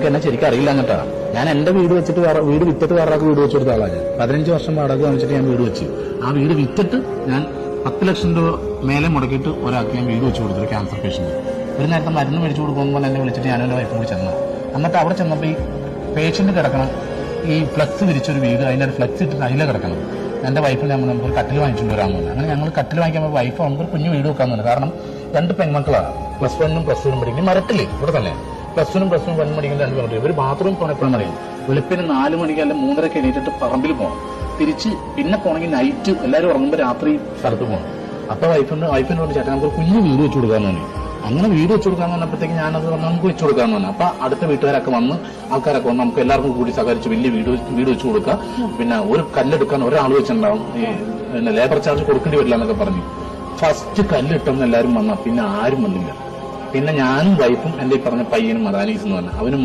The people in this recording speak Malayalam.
നിങ്ങൾക്ക് എന്നെ ശരിക്കും അറിയില്ല എന്നിട്ടാ. ഞാൻ എന്റെ വീട് വെച്ചിട്ട് വീട് വിറ്റിട്ട് വേറെ വീട് വെച്ച് കൊടുത്ത ആളാണ്. 15 വർഷം വാടക വാങ്ങിച്ചിട്ട് ഞാൻ വീട് വെച്ചു. ആ വീട് വിറ്റിട്ട് ഞാൻ 10 ലക്ഷം രൂപ മേലെ മുടക്കിയിട്ട് ഒരാൾക്ക് ഞാൻ വീട് വെച്ച് കൊടുത്തു, ക്യാൻസർ പേഷ്യന്റ്. ഒരു നേരത്തെ മരുന്ന് മേടിച്ചു കൊടുക്കുമ്പോൾ എന്നെ വിളിച്ചിട്ട് ഞാൻ എന്റെ വൈഫും കൂടി ചെന്നു. എന്നിട്ട് അവിടെ ചെന്നപ്പോൾ ഈ പേഷ്യന്റ് കിടക്കണം, ഈ ഫ്ലക്സ് വിരിച്ചൊരു വീട്, അതിന്റെ ഒരു ഫ്ലക്സ് ഇട്ടിട്ട് അതിലെ കിടക്കണം. എന്റെ വൈഫിൽ നമുക്ക് ഒരു കട്ടിൽ വാങ്ങിച്ചുകൊണ്ട് വരാൻ പോകുന്നത്. അങ്ങനെ ഞങ്ങൾ കട്ടിൽ വാങ്ങിക്കുമ്പോൾ വൈഫ് നമുക്ക് ഒരു കുഞ്ഞു വീട് വെക്കാൻ പോകുന്നത്. കാരണം 2 പെൺമക്കളാണ്, +1 നും +2 നും പഠിക്കുന്നത് മരട്ടില്ലേ ഇവിടെ തന്നെ. +1 നും +2 നും പഠിക്കുന്ന 2 പെൺമക്കൾ. ഒരു ബാത്റൂം പോകണം എപ്പോഴും അറിയാം. വെളുപ്പിന് 4 മണിക്ക് അല്ലെങ്കിൽ 3:30 എണീറ്റിട്ട് പറമ്പിൽ പോകണം. തിരിച്ച് പിന്നെ പോകണമെങ്കിൽ നൈറ്റ് എല്ലാവരും ഉറങ്ങുമ്പോൾ രാത്രി സ്ഥലത്ത് പോകണം. അപ്പൊ വൈഫിനോട് ചേട്ടൻ നമുക്ക് കുഞ്ഞു വീട് വെച്ച് കൊടുക്കാന്ന് പറഞ്ഞു. അങ്ങനെ വീട് വെച്ച് കൊടുക്കാന്ന് പറഞ്ഞപ്പോഴത്തേക്ക് ഞാനത് നമുക്ക് വെച്ച് കൊടുക്കാന്ന് പറഞ്ഞു. അപ്പൊ അടുത്ത വീട്ടുകാരൊക്കെ വന്ന് ആൾക്കാരൊക്കെ വന്ന് നമുക്ക് എല്ലാവർക്കും കൂടി സഹകരിച്ച് വലിയ വീട് വെച്ച് കൊടുക്കുക. പിന്നെ ഒരു കല്ലെടുക്കാൻ ഒരാൾ വെച്ചിട്ടുണ്ടാവും, പിന്നെ ലേബർ ചാർജ് കൊടുക്കേണ്ടി വരില്ല എന്നൊക്കെ പറഞ്ഞു. ഫസ്റ്റ് കല്ലിട്ടെന്ന് എല്ലാവരും വന്ന പിന്നെ ആരും വന്നില്ല. പിന്നെ ഞാനും വൈഫും എന്റെ ഈ പറഞ്ഞ പയ്യനും മദാനീസ് എന്ന് പറഞ്ഞ അവനും